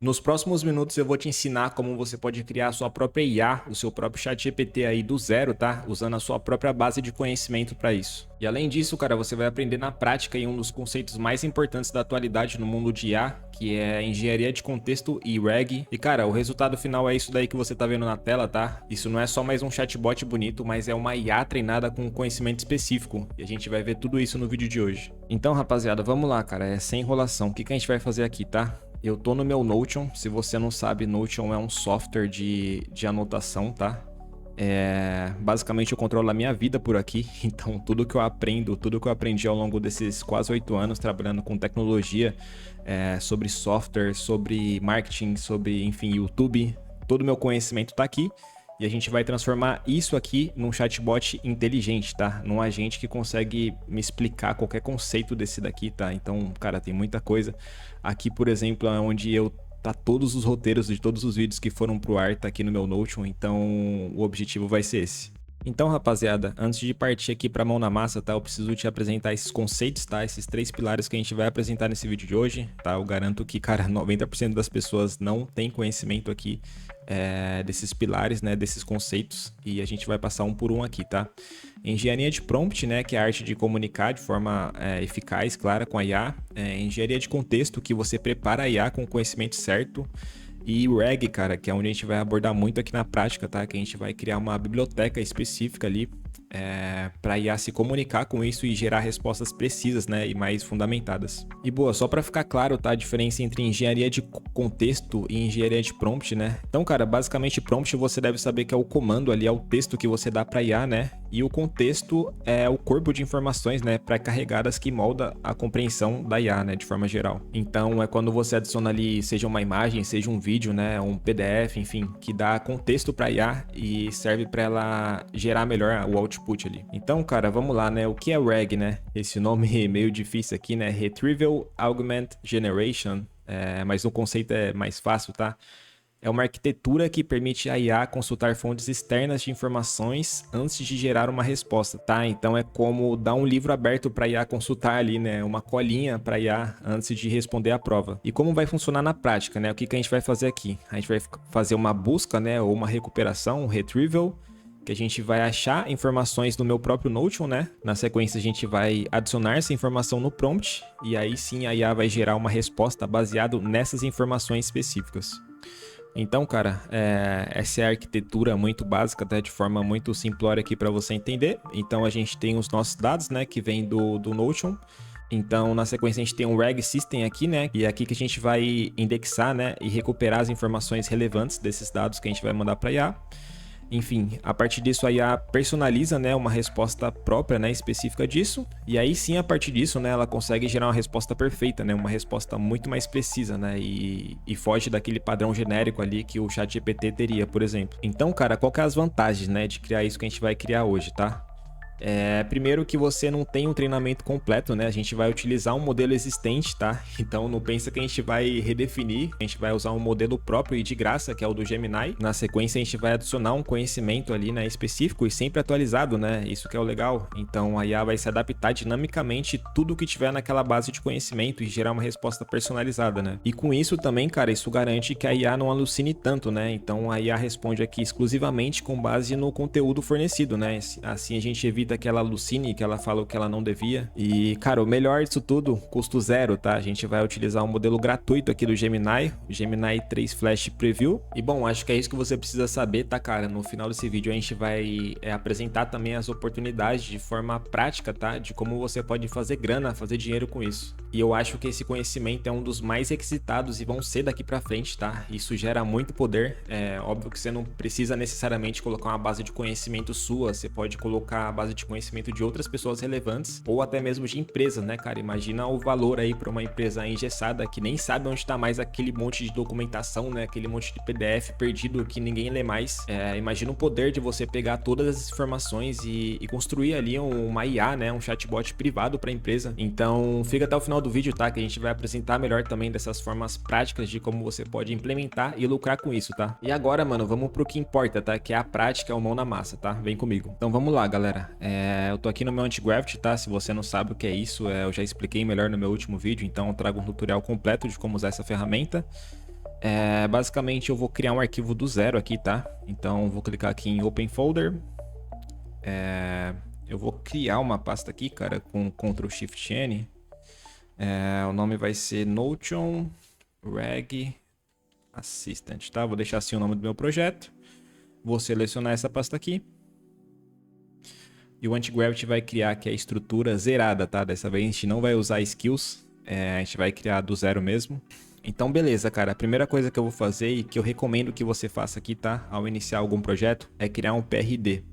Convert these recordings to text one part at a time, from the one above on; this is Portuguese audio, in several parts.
Nos próximos minutos eu vou te ensinar como você pode criar a sua própria IA, o seu próprio chat GPT aí do zero, tá? Usando a sua própria base de conhecimento para isso. E além disso, cara, você vai aprender na prática em um dos conceitos mais importantes da atualidade no mundo de IA, que é engenharia de contexto e RAG. E cara, o resultado final é isso daí que você tá vendo na tela, tá? Isso não é só mais um chatbot bonito, mas é uma IA treinada com conhecimento específico. E a gente vai ver tudo isso no vídeo de hoje. Então, rapaziada, vamos lá, cara, é sem enrolação. O que a gente vai fazer aqui, tá? Eu tô no meu Notion. Se você não sabe, Notion é um software de anotação, tá? Basicamente eu controlo a minha vida por aqui, então tudo que eu aprendo, tudo que eu aprendi ao longo desses quase 8 anos trabalhando com tecnologia, sobre software, sobre marketing, sobre, enfim, YouTube, todo o meu conhecimento tá aqui. E a gente vai transformar isso aqui num chatbot inteligente, tá? Num agente que consegue me explicar qualquer conceito desse daqui, tá? Então, cara, tem muita coisa. Aqui, por exemplo, é onde tá todos os roteiros de todos os vídeos que foram pro ar, tá aqui no meu Notion. Então, o objetivo vai ser esse. Então, rapaziada, antes de partir aqui pra mão na massa, tá? Eu preciso te apresentar esses conceitos, tá? Esses 3 pilares que a gente vai apresentar nesse vídeo de hoje, tá? Eu garanto que, cara, 90% das pessoas não tem conhecimento aqui desses pilares, né? Desses conceitos. E a gente vai passar um por um aqui, tá? Engenharia de prompt, né? Que é a arte de comunicar de forma eficaz, clara, com a IA. Engenharia de contexto, que você prepara a IA com o conhecimento certo. E o RAG, cara, que é onde a gente vai abordar muito aqui na prática, tá? Que a gente vai criar uma biblioteca específica ali para IA se comunicar com isso e gerar respostas precisas, né? E mais fundamentadas. E boa, só para ficar claro, tá? A diferença entre engenharia de contexto e engenharia de prompt, né? Então, cara, basicamente prompt você deve saber que é o comando ali, é o texto que você dá para IA, né? E o contexto é o corpo de informações, né? Pré-carregadas que molda a compreensão da IA, né? De forma geral. Então, é quando você adiciona ali, seja uma imagem, seja um vídeo, né? Um PDF, enfim, que dá contexto para IA e serve para ela gerar melhor o output ali. Então, cara, vamos lá, né? O que é RAG, né? Esse nome meio difícil aqui, né? Retrieval Augment Generation, mas o conceito é mais fácil, tá? É uma arquitetura que permite a IA consultar fontes externas de informações antes de gerar uma resposta, tá? Então é como dar um livro aberto para a IA consultar ali, né? Uma colinha para a IA antes de responder a prova. E como vai funcionar na prática, né? O que a gente vai fazer aqui? A gente vai fazer uma busca, né? Ou uma recuperação, um retrieval, que a gente vai achar informações no meu próprio Notion, né? Na sequência a gente vai adicionar essa informação no prompt e aí sim a IA vai gerar uma resposta baseado nessas informações específicas. Então, cara, essa é a arquitetura muito básica, tá? De forma muito simplória aqui para você entender. Então a gente tem os nossos dados, né? Que vem do Notion. Então, na sequência, a gente tem um RAG System aqui, né? E é aqui que a gente vai indexar, né? E recuperar as informações relevantes desses dados que a gente vai mandar para a IA. Enfim, a partir disso a IA personaliza, né, uma resposta própria, né, específica disso, e aí sim, a partir disso, né, ela consegue gerar uma resposta perfeita, né, uma resposta muito mais precisa, né, e foge daquele padrão genérico ali que o ChatGPT teria, por exemplo. Então, cara, qual que é as vantagens, né, de criar isso que a gente vai criar hoje, tá? Primeiro que você não tem um treinamento completo, né? A gente vai utilizar um modelo existente, tá? Então não pensa que a gente vai redefinir, a gente vai usar um modelo próprio e de graça, que é o do Gemini. Na sequência a gente vai adicionar um conhecimento ali, né, específico e sempre atualizado, né? Isso que é o legal. Então a IA vai se adaptar dinamicamente tudo que tiver naquela base de conhecimento e gerar uma resposta personalizada, né? E com isso também, cara, isso garante que a IA não alucine tanto, né? Então a IA responde aqui exclusivamente com base no conteúdo fornecido, né? Assim a gente evita que ela alucine, que ela fala o que ela não devia. E, cara, o melhor disso tudo, custo zero, tá? A gente vai utilizar um modelo gratuito aqui do Gemini, o Gemini 3 Flash Preview. E, bom, acho que é isso que você precisa saber, tá, cara? No final desse vídeo a gente vai apresentar também as oportunidades de forma prática, tá? De como você pode fazer grana, fazer dinheiro com isso. E eu acho que esse conhecimento é um dos mais requisitados e vão ser daqui pra frente, tá? Isso gera muito poder. É óbvio que você não precisa necessariamente colocar uma base de conhecimento sua, você pode colocar a base de conhecimento de outras pessoas relevantes ou até mesmo de empresas, né, cara? Imagina o valor aí para uma empresa engessada que nem sabe onde tá mais aquele monte de documentação, né? Aquele monte de PDF perdido que ninguém lê mais. Imagina o poder de você pegar todas as informações e construir ali uma IA, né? Um chatbot privado para a empresa. Então, fica até o final do vídeo, tá? Que a gente vai apresentar melhor também dessas formas práticas de como você pode implementar e lucrar com isso, tá? E agora, mano, vamos pro que importa, tá? Que é a prática, é o mão na massa, tá? Vem comigo. Então, vamos lá, galera. Eu tô aqui no meu Antigravity, tá? Se você não sabe o que é isso, eu já expliquei melhor no meu último vídeo, então eu trago um tutorial completo de como usar essa ferramenta. Basicamente eu vou criar um arquivo do zero aqui, tá? Então vou clicar aqui em Open Folder. Eu vou criar uma pasta aqui, cara, com Ctrl Shift N. O nome vai ser Notion Reg Assistant, tá? Vou deixar assim o nome do meu projeto. Vou selecionar essa pasta aqui. E o Antigravity vai criar aqui a estrutura zerada, tá? Dessa vez a gente não vai usar skills. A gente vai criar do zero mesmo. Então, beleza, cara. A primeira coisa que eu vou fazer e que eu recomendo que você faça aqui, tá? Ao iniciar algum projeto, é criar um PRD.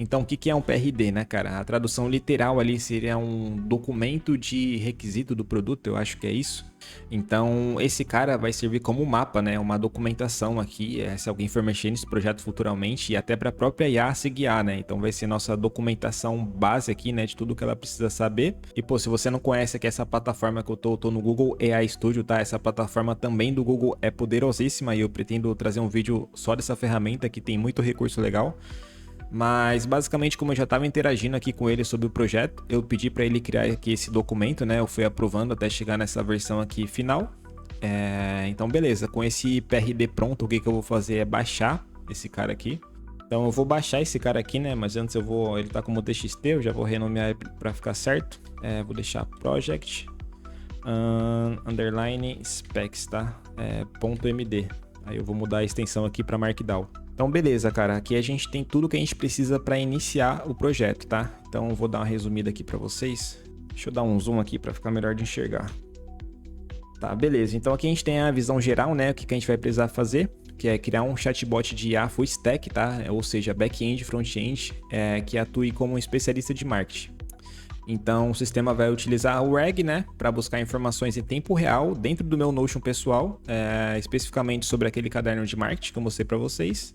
Então, o que é um PRD, né, cara? A tradução literal ali seria um documento de requisito do produto, eu acho que é isso. Então, esse cara vai servir como mapa, né? Uma documentação aqui, se alguém for mexer nesse projeto futuramente, e até para a própria IA se guiar, né? Então, vai ser nossa documentação base aqui, né? De tudo que ela precisa saber. E, pô, se você não conhece aqui essa plataforma que eu tô no Google AI Studio, tá? Essa plataforma também do Google é poderosíssima e eu pretendo trazer um vídeo só dessa ferramenta que tem muito recurso legal. Mas basicamente, como eu já estava interagindo aqui com ele sobre o projeto, eu pedi para ele criar aqui esse documento, né? Eu fui aprovando até chegar nessa versão aqui final. Então beleza, com esse PRD pronto, o que eu vou fazer é baixar esse cara aqui. Então eu vou baixar esse cara aqui, né? Mas antes ele tá como TXT, eu já vou renomear para ficar certo. Vou deixar project underline specs, tá? .md. Aí eu vou mudar a extensão aqui para Markdown. Então beleza, cara, aqui a gente tem tudo que a gente precisa para iniciar o projeto, tá? Então eu vou dar uma resumida aqui para vocês. Deixa eu dar um zoom aqui para ficar melhor de enxergar. Tá, beleza. Então aqui a gente tem a visão geral, né? O que a gente vai precisar fazer, que é criar um chatbot de IA full stack, tá? Ou seja, back-end, front-end, que atue como um especialista de marketing. Então o sistema vai utilizar o RAG, né, para buscar informações em tempo real dentro do meu Notion pessoal, especificamente sobre aquele caderno de marketing que eu mostrei para vocês,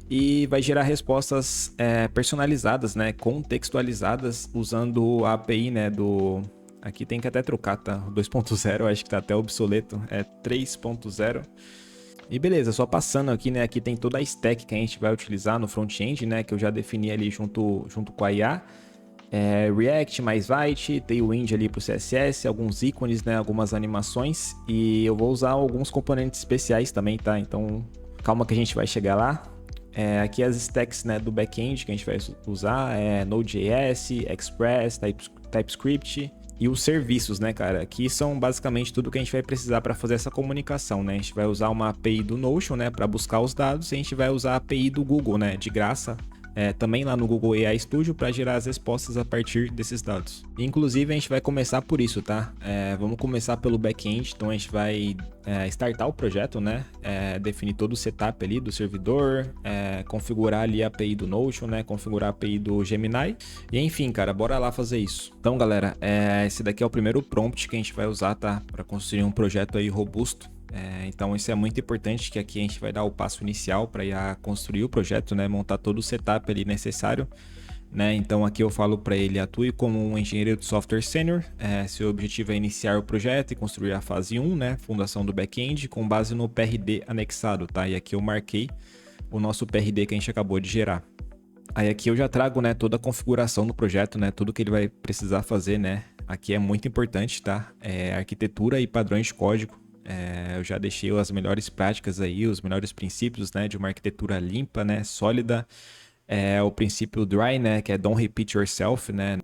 e vai gerar respostas personalizadas, né, contextualizadas, usando a API, né, aqui tem que até trocar, tá? 2.0, acho que tá até obsoleto, 3.0. E beleza, só passando aqui, né, aqui tem toda a stack que a gente vai utilizar no front-end, né, que eu já defini ali junto com a IA. React mais Vite, Tailwind ali para o CSS, alguns ícones, né, algumas animações, e eu vou usar alguns componentes especiais também, tá? Então calma que a gente vai chegar lá. Aqui as stacks, né, do back-end que a gente vai usar Node.js, Express, TypeScript e os serviços, né, cara? Aqui são basicamente tudo que a gente vai precisar para fazer essa comunicação, né? A gente vai usar uma API do Notion, né, para buscar os dados, e a gente vai usar a API do Google, né, de graça. Também lá no Google AI Studio para gerar as respostas a partir desses dados. Inclusive a gente vai começar por isso, tá? Vamos começar pelo back-end, então a gente vai startar o projeto, né? Definir todo o setup ali do servidor, configurar ali a API do Notion, né? Configurar a API do Gemini e enfim, cara, bora lá fazer isso. Então galera, esse daqui é o primeiro prompt que a gente vai usar, tá? Para construir um projeto aí robusto. Então isso é muito importante, que aqui a gente vai dar o passo inicial para ir a construir o projeto, né? Montar todo o setup ali necessário, né? Então aqui eu falo para ele: atue como um engenheiro de software sênior, seu objetivo é iniciar o projeto e construir a fase 1, né? Fundação do back-end, com base no PRD anexado, tá? E aqui eu marquei o nosso PRD que a gente acabou de gerar. Aí aqui eu já trago, né, toda a configuração do projeto, né? Tudo que ele vai precisar fazer, né? Aqui é muito importante, tá? Arquitetura e padrões de código. Eu já deixei as melhores práticas aí, os melhores princípios, né, de uma arquitetura limpa, né, sólida. O princípio Dry, né, que é Don't Repeat Yourself, né.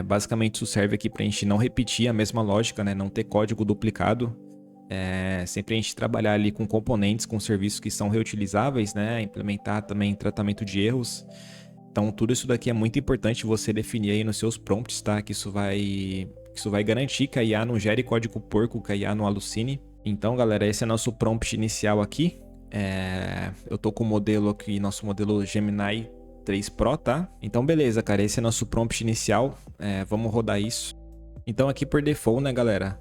Basicamente isso serve aqui para a gente não repetir a mesma lógica, né, não ter código duplicado. Sempre a gente trabalhar ali com componentes, com serviços que são reutilizáveis, né, implementar também tratamento de erros. Então tudo isso daqui é muito importante você definir aí nos seus prompts, tá, que isso vai garantir que a IA não gere código porco, que a IA não alucine. Então, galera, esse é nosso prompt inicial aqui. Eu tô com o modelo aqui, nosso modelo Gemini 3 Pro, tá? Então, beleza, cara, esse é nosso prompt inicial. Vamos rodar isso. Então, aqui por default, né, galera,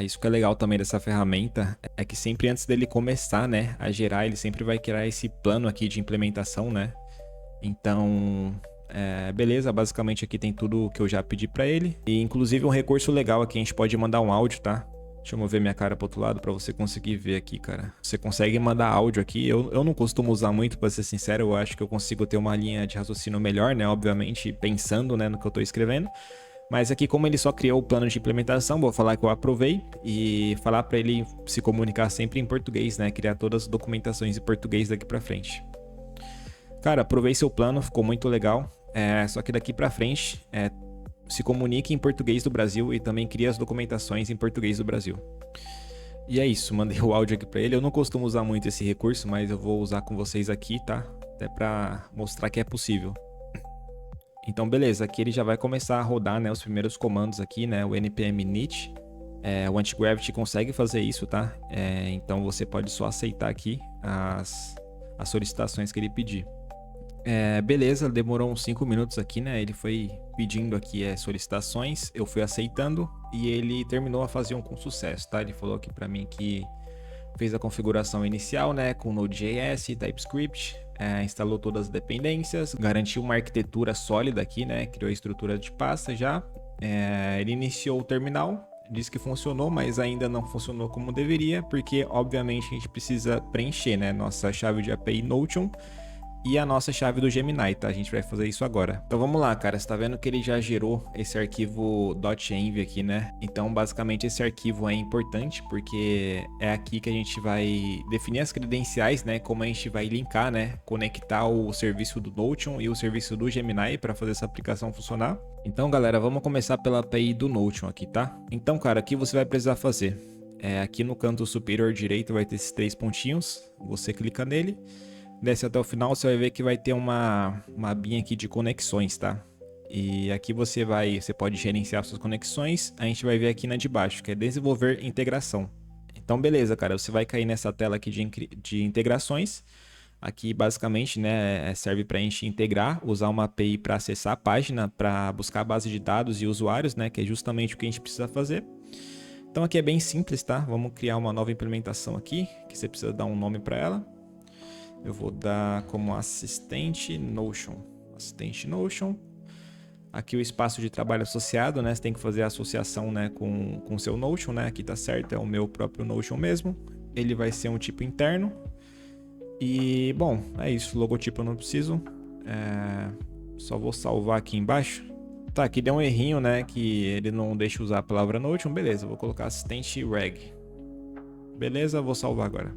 isso que é legal também dessa ferramenta é que sempre antes dele começar, né, a gerar, ele sempre vai criar esse plano aqui de implementação, né? Então, beleza, basicamente aqui tem tudo que eu já pedi para ele. E inclusive um recurso legal aqui, a gente pode mandar um áudio, tá? Deixa eu mover minha cara pro outro lado para você conseguir ver aqui, cara. Você consegue mandar áudio aqui. Eu não costumo usar muito, para ser sincero. Eu acho que eu consigo ter uma linha de raciocínio melhor, né? Obviamente, pensando, né, no que eu tô escrevendo. Mas aqui, como ele só criou o plano de implementação, vou falar que eu aprovei e falar para ele se comunicar sempre em português, né? Criar todas as documentações em português daqui para frente. Cara, aprovei seu plano, ficou muito legal. Só que daqui para frente, se comunique em português do Brasil e também crie as documentações em português do Brasil. E é isso, mandei o áudio aqui para ele. Eu não costumo usar muito esse recurso, mas eu vou usar com vocês aqui, tá? Até para mostrar que é possível. Então, beleza, aqui ele já vai começar a rodar, né, os primeiros comandos aqui, né, o npm init. O Antigravity consegue fazer isso, tá? Então você pode só aceitar aqui as solicitações que ele pedir. Beleza, demorou uns 5 minutos aqui, né? Ele foi pedindo aqui solicitações, eu fui aceitando e ele terminou a fase 1 com sucesso, tá? Ele falou aqui pra mim que fez a configuração inicial, né, com Node.js e TypeScript, instalou todas as dependências, garantiu uma arquitetura sólida aqui, né, criou a estrutura de pasta já. Ele iniciou o terminal, disse que funcionou, mas ainda não funcionou como deveria, porque obviamente a gente precisa preencher, né, nossa chave de API Notion e a nossa chave do Gemini, tá? A gente vai fazer isso agora. Então vamos lá, cara. Você tá vendo que ele já gerou esse arquivo .env aqui, né? Então basicamente esse arquivo é importante porque é aqui que a gente vai definir as credenciais, né? Como a gente vai linkar, né? Conectar o serviço do Notion e o serviço do Gemini para fazer essa aplicação funcionar. Então, galera, vamos começar pela API do Notion aqui, tá? Então, cara, o que você vai precisar fazer? Aqui no canto superior direito vai ter esses 3 pontinhos. Você clica nele. Desce até o final, você vai ver que vai ter uma abinha aqui de conexões, tá? E aqui você pode gerenciar suas conexões. A gente vai ver aqui na de baixo, que é desenvolver integração. Então, beleza, cara, você vai cair nessa tela aqui de integrações. Aqui, basicamente, né, serve para a gente integrar, usar uma API para acessar a página, para buscar a base de dados e usuários, né, que é justamente o que a gente precisa fazer. Então, aqui é bem simples, tá? Vamos criar uma nova implementação aqui, que você precisa dar um nome para ela. Eu vou dar como assistente Notion. Assistente Notion. Aqui o espaço de trabalho associado, né? Você tem que fazer a associação, né, com o seu Notion, né? Aqui tá certo, é o meu próprio Notion mesmo. Ele vai ser um tipo interno. E, bom, é isso. Logotipo eu não preciso. Só vou salvar aqui embaixo. Tá, aqui deu um errinho, né? Que ele não deixa usar a palavra Notion. Beleza, vou colocar assistente reg. Beleza, vou salvar agora.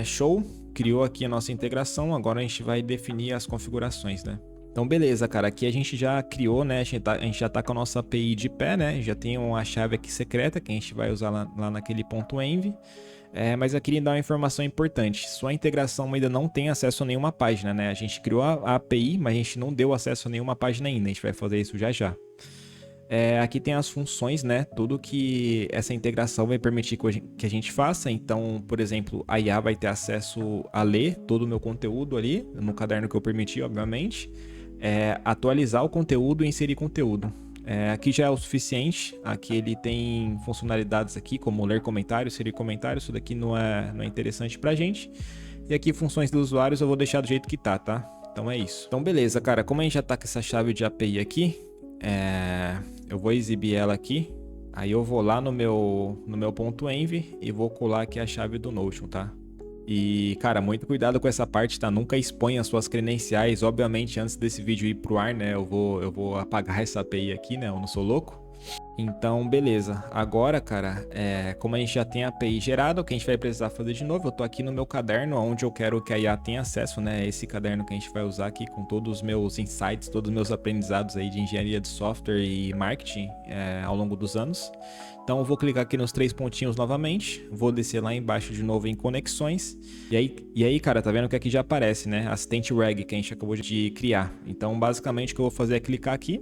Show, criou aqui a nossa integração, agora a gente vai definir as configurações, né? Então beleza, cara, aqui a gente já criou, né? A gente já tá com a nossa API de pé, né? Já tem uma chave aqui secreta que a gente vai usar lá naquele ponto .env. Mas eu queria dar uma informação importante, sua integração ainda não tem acesso a nenhuma página, né? A gente criou a API, mas a gente não deu acesso a nenhuma página ainda, a gente vai fazer isso já já. Aqui tem as funções, né? Tudo que essa integração vai permitir que a gente faça. Então, por exemplo, a IA vai ter acesso a ler todo o meu conteúdo ali, no caderno que eu permiti, obviamente. Atualizar o conteúdo e inserir conteúdo. Aqui já é o suficiente. Aqui ele tem funcionalidades aqui, como ler comentários, inserir comentários. Isso daqui não é interessante pra gente. E aqui funções dos usuários eu vou deixar do jeito que tá? Então é isso. Então beleza, cara. Como a gente já tá com essa chave de API aqui, eu vou exibir ela aqui. Aí eu vou lá no meu ponto .env e vou colar aqui a chave do Notion, tá? E, cara, muito cuidado com essa parte, tá? Nunca exponha as suas credenciais. Obviamente, antes desse vídeo ir pro ar, né? Eu vou apagar essa API aqui, né? Eu não sou louco. Então, beleza. Agora, cara, como a gente já tem a API gerada, o que a gente vai precisar fazer de novo, eu tô aqui no meu caderno, onde eu quero que a IA tenha acesso, né? Esse caderno que a gente vai usar aqui com todos os meus insights, todos os meus aprendizados aí de engenharia de software e marketing ao longo dos anos. Então, eu vou clicar aqui nos 3 pontinhos novamente, vou descer lá embaixo de novo em conexões. E aí, cara, tá vendo que aqui já aparece, né? Assistente reg, que a gente acabou de criar. Então, basicamente, o que eu vou fazer é clicar aqui.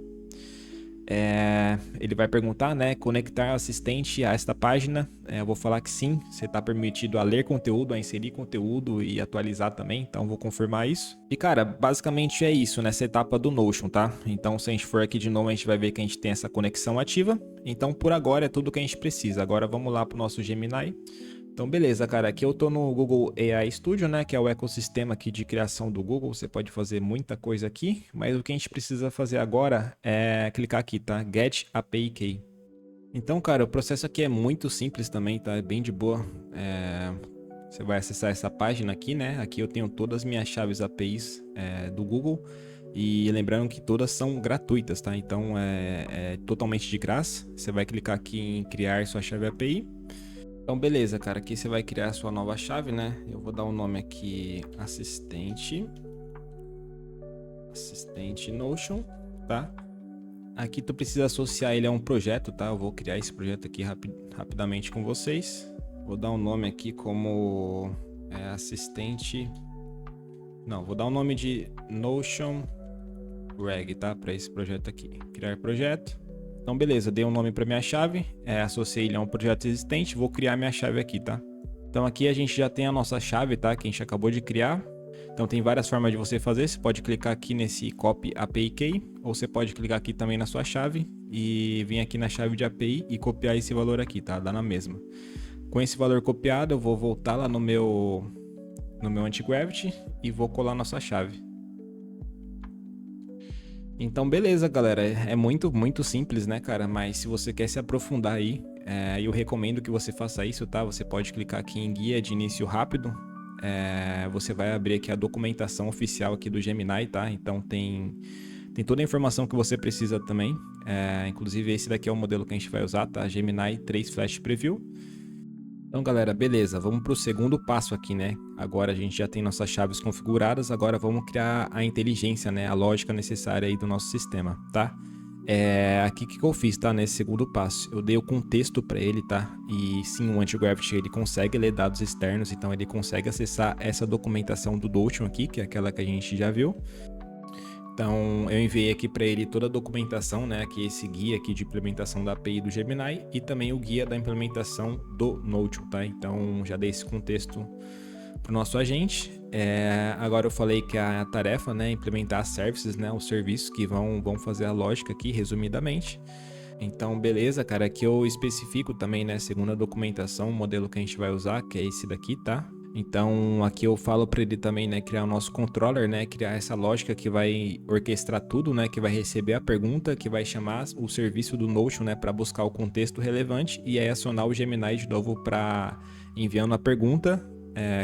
Ele vai perguntar, né, conectar assistente a esta página. Eu vou falar que sim, você está permitido a ler conteúdo, a inserir conteúdo e atualizar também, então vou confirmar isso. E cara, basicamente é isso nessa etapa do Notion, tá? Então se a gente for aqui de novo, a gente vai ver que a gente tem essa conexão ativa. Então por agora é tudo que a gente precisa. Agora vamos lá para o nosso Gemini. Então beleza, cara, aqui eu tô no Google AI Studio, né, que é o ecossistema aqui de criação do Google. Você pode fazer muita coisa aqui, mas o que a gente precisa fazer agora é clicar aqui, tá? Get API Key. Então, cara, o processo aqui é muito simples também, tá? É bem de boa. Você vai acessar essa página aqui, né? Aqui eu tenho todas as minhas chaves APIs do Google. E lembrando que todas são gratuitas, tá? Então é totalmente de graça. Você vai clicar aqui em criar sua chave API. Então beleza, cara, aqui você vai criar a sua nova chave, né? Eu vou dar um nome aqui, assistente Notion, tá? Aqui tu precisa associar ele a um projeto, tá? Eu vou criar esse projeto aqui rapidamente com vocês. Vou dar um nome aqui como assistente... Não, vou dar um nome de Notion Reg, tá? Para esse projeto aqui. Criar projeto. Então, beleza, dei um nome para minha chave, associei ele a um projeto existente, vou criar minha chave aqui, tá? Então aqui a gente já tem a nossa chave, tá? Que a gente acabou de criar. Então tem várias formas de você fazer, você pode clicar aqui nesse Copy API Key, ou você pode clicar aqui também na sua chave e vir aqui na chave de API e copiar esse valor aqui, tá? Dá na mesma. Com esse valor copiado, eu vou voltar lá no meu Antigravity e vou colar nossa chave. Então beleza, galera, é muito simples, né, cara, mas se você quer se aprofundar aí, eu recomendo que você faça isso, tá? Você pode clicar aqui em guia de início rápido, você vai abrir aqui a documentação oficial aqui do Gemini, tá? Então tem toda a informação que você precisa também, inclusive esse daqui é o modelo que a gente vai usar, tá? Gemini 3 Flash Preview. Então galera, beleza, vamos para o segundo passo aqui, né? Agora a gente já tem nossas chaves configuradas, agora vamos criar a inteligência, né? A lógica necessária aí do nosso sistema, tá? Aqui que eu fiz, tá? Nesse segundo passo, eu dei o contexto para ele, tá? E sim, o Antigravity ele consegue ler dados externos, então ele consegue acessar essa documentação do Notion aqui, que é aquela que a gente já viu. Então eu enviei aqui para ele toda a documentação, né, aqui esse guia aqui de implementação da API do Gemini e também o guia da implementação do Notion, tá? Então já dei esse contexto para o nosso agente. Agora eu falei que a tarefa, né, é implementar services, né, os serviços que vão fazer a lógica aqui, resumidamente. Então beleza, cara, aqui eu especifico também, né, segundo a documentação, o modelo que a gente vai usar, que é esse daqui, tá? Então aqui eu falo para ele também, né, criar o nosso controller, né, criar essa lógica que vai orquestrar tudo, né, que vai receber a pergunta, que vai chamar o serviço do Notion, né, para buscar o contexto relevante e aí acionar o Gemini de novo para enviando a pergunta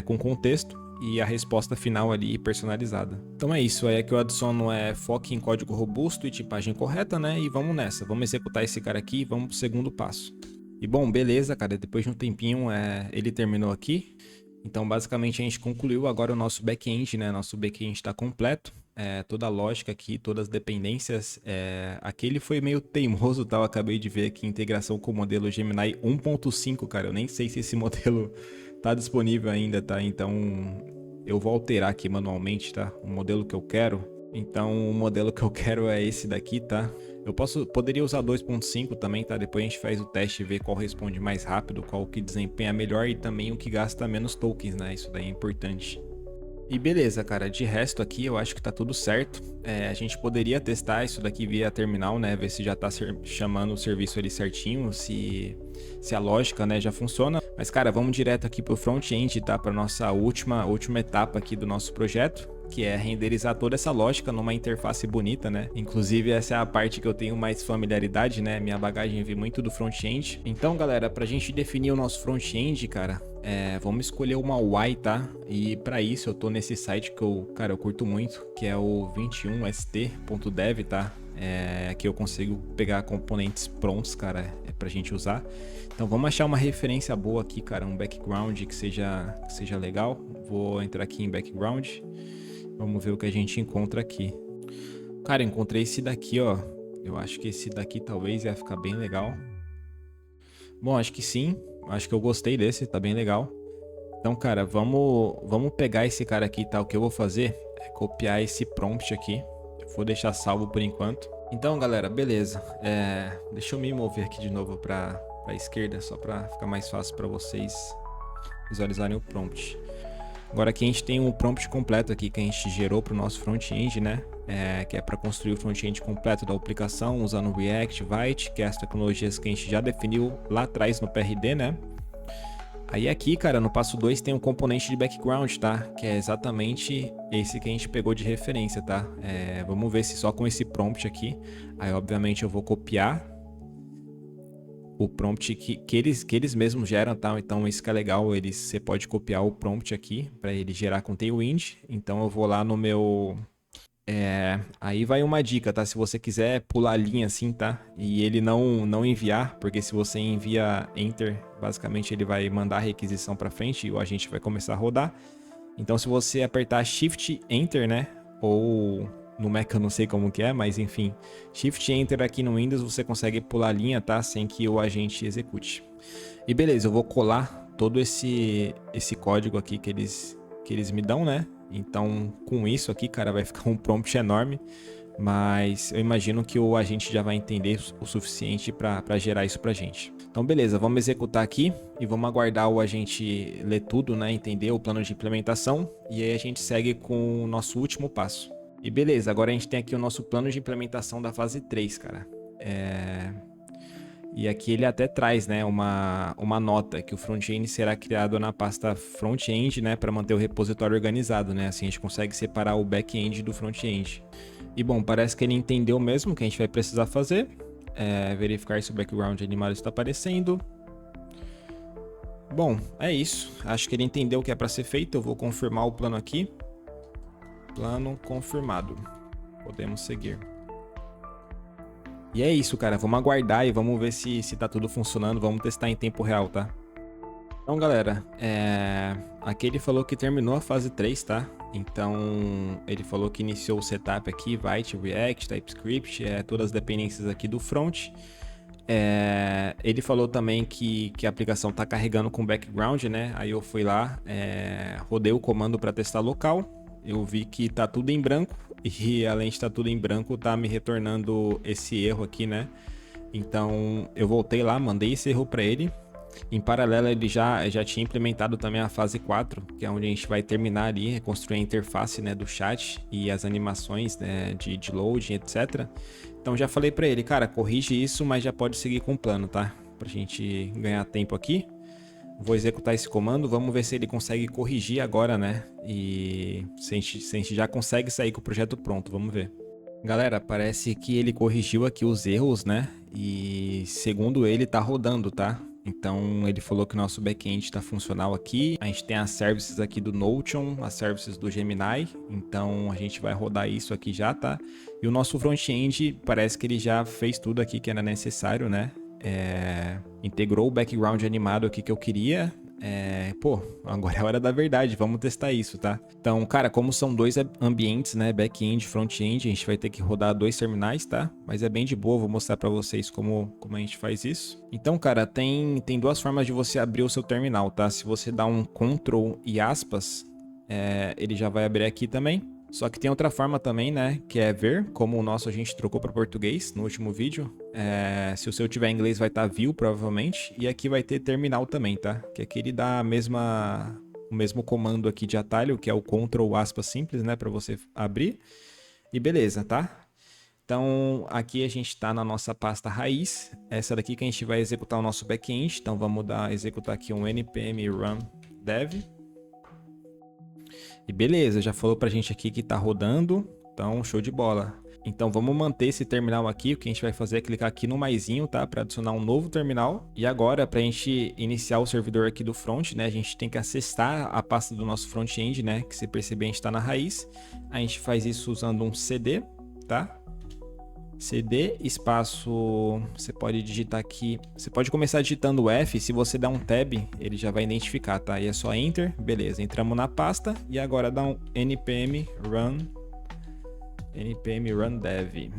com contexto e a resposta final ali personalizada. Então é isso, aí aqui eu adiciono foco em código robusto e tipagem correta, né, e vamos nessa, vamos executar esse cara aqui e vamos pro segundo passo. E bom, beleza, cara, depois de um tempinho ele terminou aqui. Então, basicamente, a gente concluiu agora o nosso back-end, né? Nosso back-end está completo. Toda a lógica aqui, todas as dependências. Aqui ele foi meio teimoso, tá? Eu acabei de ver aqui integração com o modelo Gemini 1.5, cara. Eu nem sei se esse modelo tá disponível ainda, tá? Então, eu vou alterar aqui manualmente, tá? O modelo que eu quero. Então, o modelo que eu quero é esse daqui, tá? Eu poderia usar 2.5 também, tá? Depois a gente faz o teste e vê qual responde mais rápido, qual que desempenha melhor e também o que gasta menos tokens, né? Isso daí é importante. E beleza, cara, de resto aqui eu acho que tá tudo certo. A gente poderia testar isso daqui via terminal, né? Ver se já tá chamando o serviço ali certinho, se a lógica, né, já funciona. Mas, cara, vamos direto aqui pro front-end, tá? Pra nossa última etapa aqui do nosso projeto, que é renderizar toda essa lógica numa interface bonita, né? Inclusive essa é a parte que eu tenho mais familiaridade, né? Minha bagagem vem muito do front-end. Então, galera, pra gente definir o nosso front-end, cara, vamos escolher uma UI, tá? E pra isso eu tô nesse site que eu curto muito, que é o 21st.dev, tá? Aqui eu consigo pegar componentes prontos, cara, pra gente usar. Então vamos achar uma referência boa aqui, cara, um background que seja legal. Vou entrar aqui em background. Vamos ver o que a gente encontra aqui. Cara, encontrei esse daqui, ó. Eu acho que esse daqui talvez ia ficar bem legal. Bom, acho que sim. Acho que eu gostei desse, tá bem legal. Então, cara, vamos pegar esse cara aqui, tá? O que eu vou fazer é copiar esse prompt aqui. Vou deixar salvo por enquanto. Então, galera, beleza. Deixa eu me mover aqui de novo pra esquerda, só pra ficar mais fácil pra vocês visualizarem o prompt. Agora aqui a gente tem um prompt completo aqui que a gente gerou para o nosso front-end, né? Que é para construir o front-end completo da aplicação usando React, Vite, que é as tecnologias que a gente já definiu lá atrás no PRD, né? Aí aqui, cara, no passo 2 tem um componente de background, tá? Que é exatamente esse que a gente pegou de referência, tá? Vamos ver se só com esse prompt aqui. Aí, obviamente, eu vou copiar o prompt que eles mesmos geram, tá? Então isso que é legal, você pode copiar o prompt aqui para ele gerar com Tailwind. Então eu vou lá no meu Aí vai uma dica, tá? Se você quiser pular a linha assim, tá? E ele não enviar, porque se você envia Enter, basicamente ele vai mandar a requisição para frente e o agente vai começar a rodar. Então se você apertar Shift Enter, né? Ou no Mac eu não sei como que é, mas enfim, Shift Enter aqui no Windows você consegue pular a linha, tá? Sem que o agente execute. E beleza, eu vou colar todo esse código aqui que eles me dão, né? Então, com isso aqui, cara, vai ficar um prompt enorme, mas eu imagino que o agente já vai entender o suficiente para gerar isso pra gente. Então, beleza, vamos executar aqui e vamos aguardar o agente ler tudo, né? Entender o plano de implementação e aí a gente segue com o nosso último passo. E beleza, agora a gente tem aqui o nosso plano de implementação da fase 3, cara. E aqui ele até traz, né, uma nota que o front-end será criado na pasta front-end, né, para manter o repositório organizado, né? Assim a gente consegue separar o back-end do front-end. E bom, parece que ele entendeu mesmo o que a gente vai precisar fazer. Verificar se o background animado está aparecendo. Bom, é isso. Acho que ele entendeu o que é para ser feito. Eu vou confirmar o plano aqui. Plano confirmado. Podemos seguir. E é isso, cara. Vamos aguardar e vamos ver se tá tudo funcionando. Vamos testar em tempo real, tá? Então, galera, aqui ele falou que terminou a fase 3, tá? Então, ele falou que iniciou o setup aqui, Vite, React, TypeScript, todas as dependências aqui do front. Ele falou também que a aplicação tá carregando com background, né? Aí eu fui lá, rodei o comando para testar local. Eu vi que tá tudo em branco. E além de estar tudo em branco, tá me retornando esse erro aqui, né? Então eu voltei lá, mandei esse erro para ele. Em paralelo, ele já tinha implementado também a fase 4, que é onde a gente vai terminar ali, reconstruir a interface, né, do chat e as animações, né, de loading, etc. Então já falei para ele, cara, corrige isso, mas já pode seguir com o plano, tá? Pra gente ganhar tempo aqui. Vou executar esse comando, vamos ver se ele consegue corrigir agora, né? E se a gente já consegue sair com o projeto pronto, vamos ver. Galera, parece que ele corrigiu aqui os erros, né? E segundo ele, tá rodando, tá? Então ele falou que o nosso back-end está funcional aqui. A gente tem as services aqui do Notion, as services do Gemini. Então a gente vai rodar isso aqui já, tá? E o nosso front-end parece que ele já fez tudo aqui que era necessário, né? Integrou o background animado aqui que eu queria. Pô, agora é a hora da verdade, vamos testar isso, tá? Então, cara, como são dois ambientes, né, back-end e front-end, a gente vai ter que rodar dois terminais, tá? Mas é bem de boa, vou mostrar pra vocês como a gente faz isso. Então, cara, tem duas formas de você abrir o seu terminal, tá? Se você dá um Ctrl e aspas, ele já vai abrir aqui também. Só que tem outra forma também, né, que é ver, como o nosso a gente trocou para português no último vídeo. Se o seu tiver em inglês vai estar view, provavelmente, e aqui vai ter terminal também, tá? Que aqui ele dá o mesmo comando aqui de atalho, que é o Ctrl aspas simples, né, para você abrir. E beleza, tá? Então, aqui a gente está na nossa pasta raiz, essa daqui que a gente vai executar o nosso back-end. Então, vamos executar aqui um npm run dev. E beleza, já falou pra gente aqui que tá rodando, então show de bola. Então vamos manter esse terminal aqui, o que a gente vai fazer é clicar aqui no maisinho, tá? Para adicionar um novo terminal. E agora, pra gente iniciar o servidor aqui do front, né? A gente tem que acessar a pasta do nosso front-end, né? Que se perceber a gente tá na raiz. A gente faz isso usando um cd, tá? cd espaço, você pode digitar aqui, você pode começar digitando F, se você dá um tab, ele já vai identificar, tá? E é só enter, beleza, entramos na pasta e agora dá um npm run dev.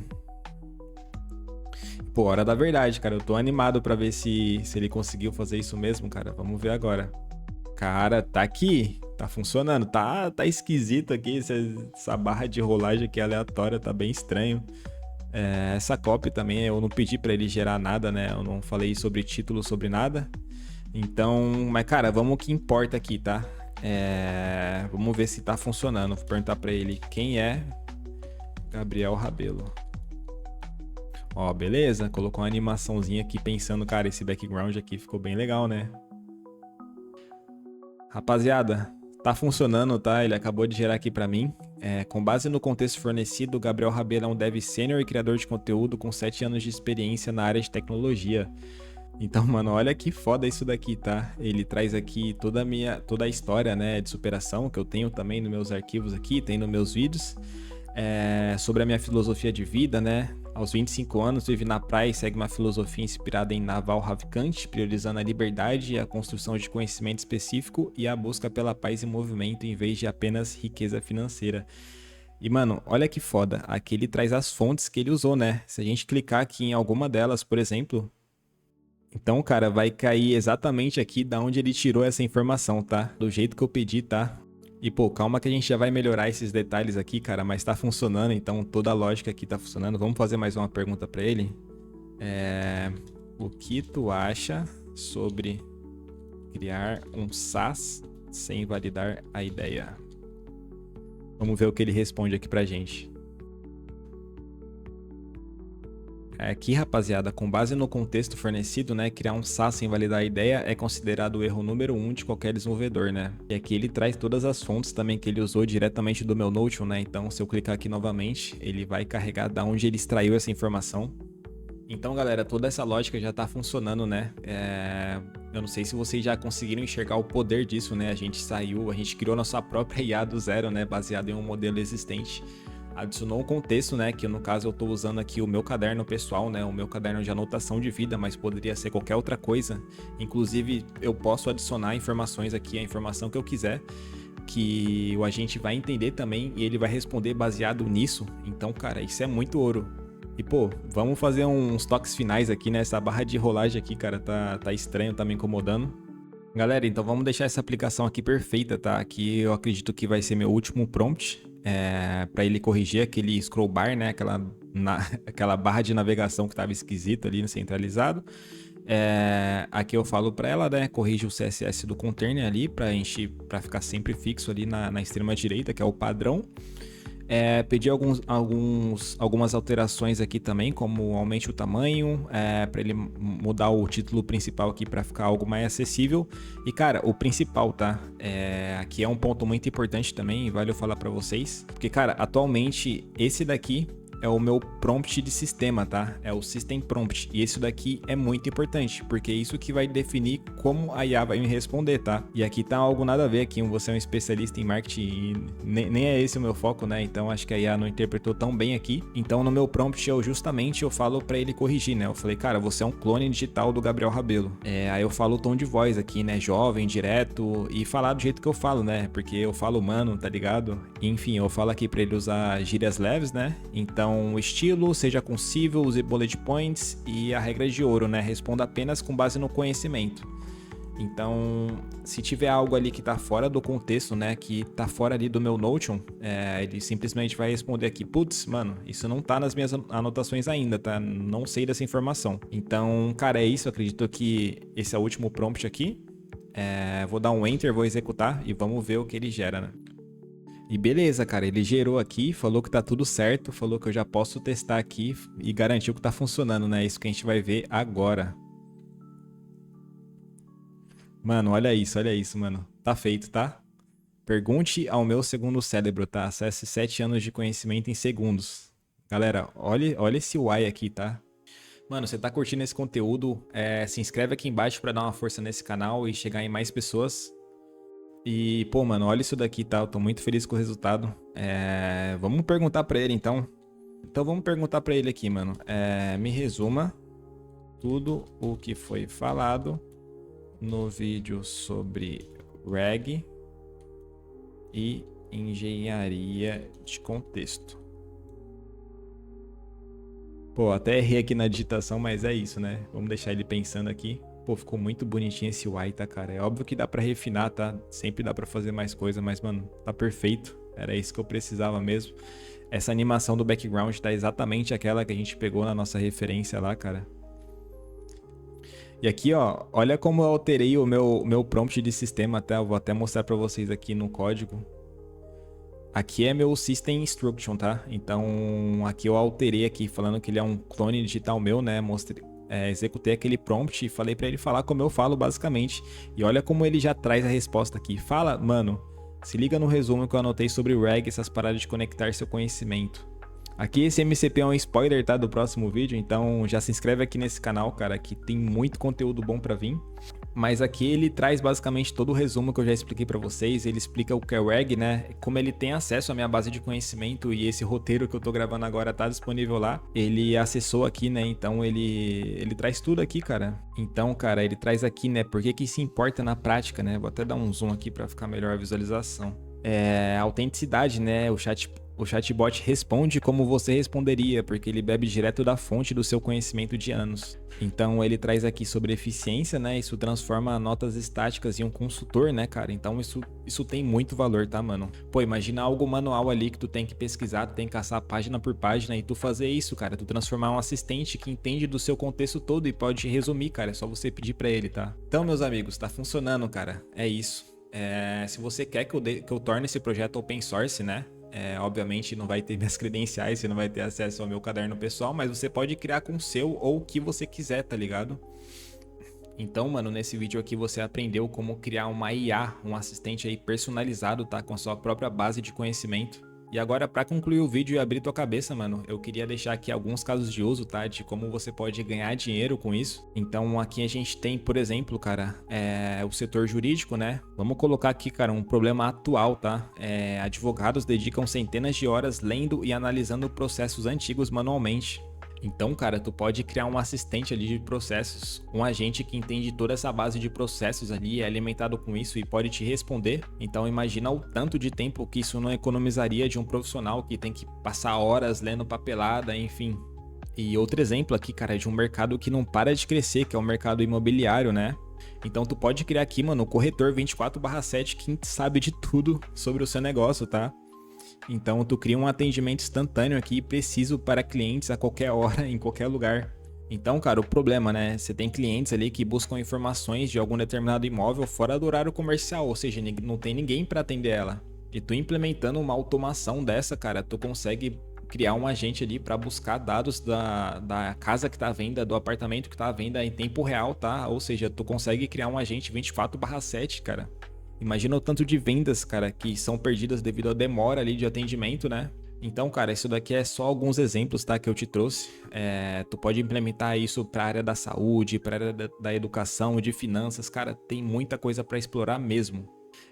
Pô, hora da verdade, cara, eu tô animado pra ver se ele conseguiu fazer isso mesmo, cara, vamos ver agora. Cara, tá aqui, tá funcionando, tá esquisito aqui, essa barra de rolagem aqui aleatória tá bem estranho. Essa copy também eu não pedi para ele gerar nada, né? Eu não falei sobre título, sobre nada. Então, mas cara, vamos o que importa aqui, tá? Vamos ver se tá funcionando. Vou perguntar para ele quem é Gabriel Rabelo. Ó, beleza? Colocou uma animaçãozinha aqui pensando, cara, esse background aqui ficou bem legal, né? Rapaziada, tá funcionando, tá? Ele acabou de gerar aqui para mim. Com base no contexto fornecido, Gabriel Rabelo é um dev sênior e criador de conteúdo com 7 anos de experiência na área de tecnologia. Então, mano, olha que foda isso daqui, tá? Ele traz aqui toda a história, né, de superação que eu tenho também nos meus arquivos aqui, tem nos meus vídeos. sobre a minha filosofia de vida, né? Aos 25 anos, vive na praia e segue uma filosofia inspirada em Naval Ravikant, priorizando a liberdade, a construção de conhecimento específico e a busca pela paz e movimento em vez de apenas riqueza financeira. E, mano, olha que foda. Aqui ele traz as fontes que ele usou, né? Se a gente clicar aqui em alguma delas, por exemplo, então, cara, vai cair exatamente aqui da onde ele tirou essa informação, tá? Do jeito que eu pedi, tá? E, pô, calma que a gente já vai melhorar esses detalhes aqui, cara, mas tá funcionando, então toda a lógica aqui tá funcionando. Vamos fazer mais uma pergunta pra ele. O que tu acha sobre criar um SaaS sem validar a ideia? Vamos ver o que ele responde aqui pra gente. Aqui, rapaziada, com base no contexto fornecido, né, criar um SaaS sem validar a ideia é considerado o erro número 1 de qualquer desenvolvedor, né? E aqui ele traz todas as fontes também que ele usou diretamente do meu Notion, né? Então, se eu clicar aqui novamente, ele vai carregar da onde ele extraiu essa informação. Então, galera, toda essa lógica já tá funcionando, né? Eu não sei se vocês já conseguiram enxergar o poder disso, né? A gente criou nossa própria IA do zero, né? Baseado em um modelo existente. Adicionou um contexto, né, que no caso eu estou usando aqui o meu caderno pessoal, né, o meu caderno de anotação de vida, mas poderia ser qualquer outra coisa. Inclusive, eu posso adicionar informações aqui, a informação que eu quiser, que o agente vai entender também e ele vai responder baseado nisso. Então, cara, isso é muito ouro. E, pô, vamos fazer uns toques finais aqui, né, essa barra de rolagem aqui, cara, tá estranho, tá me incomodando. Galera, então vamos deixar essa aplicação aqui perfeita, tá? Aqui eu acredito que vai ser meu último prompt. Para ele corrigir aquele scroll bar, né? Aquela barra de navegação que estava esquisita ali no centralizado. Aqui eu falo para ela, né? Corrige o CSS do container ali para ficar sempre fixo ali na extrema direita, que é o padrão. Pedi algumas alterações aqui também, como aumente o tamanho, para ele mudar o título principal aqui para ficar algo mais acessível. E, cara, o principal, tá? Aqui é um ponto muito importante também, vale eu falar para vocês. Porque, cara, atualmente esse daqui é o meu prompt de sistema, tá? É o System Prompt. E esse daqui é muito importante, porque é isso que vai definir como a IA vai me responder, tá? E aqui tá algo nada a ver aqui, você é um especialista em marketing e nem é esse o meu foco, né? Então acho que a IA não interpretou tão bem aqui. Então no meu prompt eu falo pra ele corrigir, né? Eu falei, cara, você é um clone digital do Gabriel Rabelo. Aí eu falo o tom de voz aqui, né? Jovem, direto e falar do jeito que eu falo, né? Porque eu falo humano, tá ligado? Enfim, eu falo aqui pra ele usar gírias leves, né? Então o estilo, seja com civil, use bullet points e a regra de ouro, né? Responda apenas com base no conhecimento. Então, se tiver algo ali que tá fora do contexto, né? Que tá fora ali do meu Notion, ele simplesmente vai responder aqui, putz, mano, isso não tá nas minhas anotações ainda, tá? Não sei dessa informação. Então, cara, é isso. Acredito que esse é o último prompt aqui. Vou dar um enter, vou executar e vamos ver o que ele gera, né? E beleza, cara, ele gerou aqui, falou que tá tudo certo, falou que eu já posso testar aqui e garantiu que tá funcionando, né? Isso que a gente vai ver agora. Mano, olha isso, mano. Tá feito, tá? Pergunte ao meu segundo cérebro, tá? Acesse 7 anos de conhecimento em segundos. Galera, olha esse UI aqui, tá? Mano, você tá curtindo esse conteúdo? Se inscreve aqui embaixo pra dar uma força nesse canal e chegar em mais pessoas. E, pô, mano, olha isso daqui, tá? Eu tô muito feliz com o resultado. Vamos perguntar pra ele, então. Então, vamos perguntar pra ele aqui, mano. Me resuma tudo o que foi falado no vídeo sobre RAG e engenharia de contexto. Pô, até errei aqui na digitação, mas é isso, né? Vamos deixar ele pensando aqui. Pô, ficou muito bonitinho esse UI, tá, cara? É óbvio que dá pra refinar, tá? Sempre dá pra fazer mais coisa, mas, mano, tá perfeito. Era isso que eu precisava mesmo. Essa animação do background tá exatamente aquela que a gente pegou na nossa referência lá, cara. E aqui, ó, olha como eu alterei o meu prompt de sistema, tá? Eu vou até mostrar pra vocês aqui no código. Aqui é meu System Instruction, tá? Então, aqui eu alterei aqui, falando que ele é um clone digital meu, né? Executei aquele prompt e falei pra ele falar como eu falo, basicamente. E olha como ele já traz a resposta aqui. Fala, mano, se liga no resumo que eu anotei sobre o RAG, essas paradas de conectar seu conhecimento. Aqui esse MCP é um spoiler, tá, do próximo vídeo, então já se inscreve aqui nesse canal, cara, que tem muito conteúdo bom pra vir. Mas aqui ele traz basicamente todo o resumo que eu já expliquei para vocês. Ele explica o que é o RAG, né? Como ele tem acesso à minha base de conhecimento e esse roteiro que eu tô gravando agora tá disponível lá. Ele acessou aqui, né? Então ele traz tudo aqui, cara. Então, cara, ele traz aqui, né? Por que que isso importa na prática, né? Vou até dar um zoom aqui para ficar melhor a visualização. Autenticidade, né? O chatbot responde como você responderia, porque ele bebe direto da fonte do seu conhecimento de anos. Então ele traz aqui sobre eficiência, né? Isso transforma notas estáticas em um consultor, né, cara? Então isso tem muito valor, tá, mano? Pô, imagina algo manual ali que tu tem que pesquisar, tu tem que caçar página por página e tu fazer isso, cara. Tu transformar um assistente que entende do seu contexto todo e pode resumir, cara. É só você pedir pra ele, tá? Então, meus amigos, tá funcionando, cara. É isso. Se você quer que eu torne esse projeto open source, né? Obviamente não vai ter minhas credenciais, você não vai ter acesso ao meu caderno pessoal, mas você pode criar com o seu ou o que você quiser, tá ligado? Então, mano, nesse vídeo aqui você aprendeu como criar uma IA, um assistente aí personalizado, tá? Com a sua própria base de conhecimento. E agora, para concluir o vídeo e abrir tua cabeça, mano, eu queria deixar aqui alguns casos de uso, tá? De como você pode ganhar dinheiro com isso. Então, aqui a gente tem, por exemplo, cara, o setor jurídico, né? Vamos colocar aqui, cara, um problema atual, tá? Advogados dedicam centenas de horas lendo e analisando processos antigos manualmente. Então, cara, tu pode criar um assistente ali de processos, um agente que entende toda essa base de processos ali, é alimentado com isso e pode te responder. Então, imagina o tanto de tempo que isso não economizaria de um profissional que tem que passar horas lendo papelada, enfim. E outro exemplo aqui, cara, é de um mercado que não para de crescer, que é o mercado imobiliário, né? Então, tu pode criar aqui, mano, o corretor 24/7 que sabe de tudo sobre o seu negócio, tá? Então, tu cria um atendimento instantâneo aqui, preciso para clientes a qualquer hora, em qualquer lugar. Então, cara, o problema, né? Você tem clientes ali que buscam informações de algum determinado imóvel fora do horário comercial, ou seja, não tem ninguém para atender ela. E tu implementando uma automação dessa, cara, tu consegue criar um agente ali para buscar dados da casa que tá à venda, do apartamento que tá à venda em tempo real, tá? Ou seja, tu consegue criar um agente 24/7, cara. Imagina o tanto de vendas, cara, que são perdidas devido à demora ali de atendimento, né? Então, cara, isso daqui é só alguns exemplos, tá, que eu te trouxe. Tu pode implementar isso para a área da saúde, para a área da educação, de finanças, cara, tem muita coisa para explorar mesmo.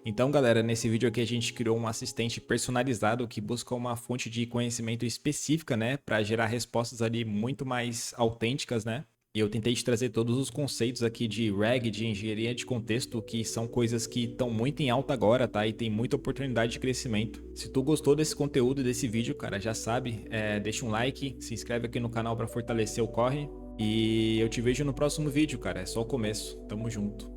Então, galera, nesse vídeo aqui a gente criou um assistente personalizado que busca uma fonte de conhecimento específica, né, para gerar respostas ali muito mais autênticas, né? E eu tentei te trazer todos os conceitos aqui de RAG, de engenharia de contexto, que são coisas que estão muito em alta agora, tá? E tem muita oportunidade de crescimento. Se tu gostou desse conteúdo e desse vídeo, cara, já sabe, deixa um like, se inscreve aqui no canal para fortalecer o corre. E eu te vejo no próximo vídeo, cara. É só o começo. Tamo junto.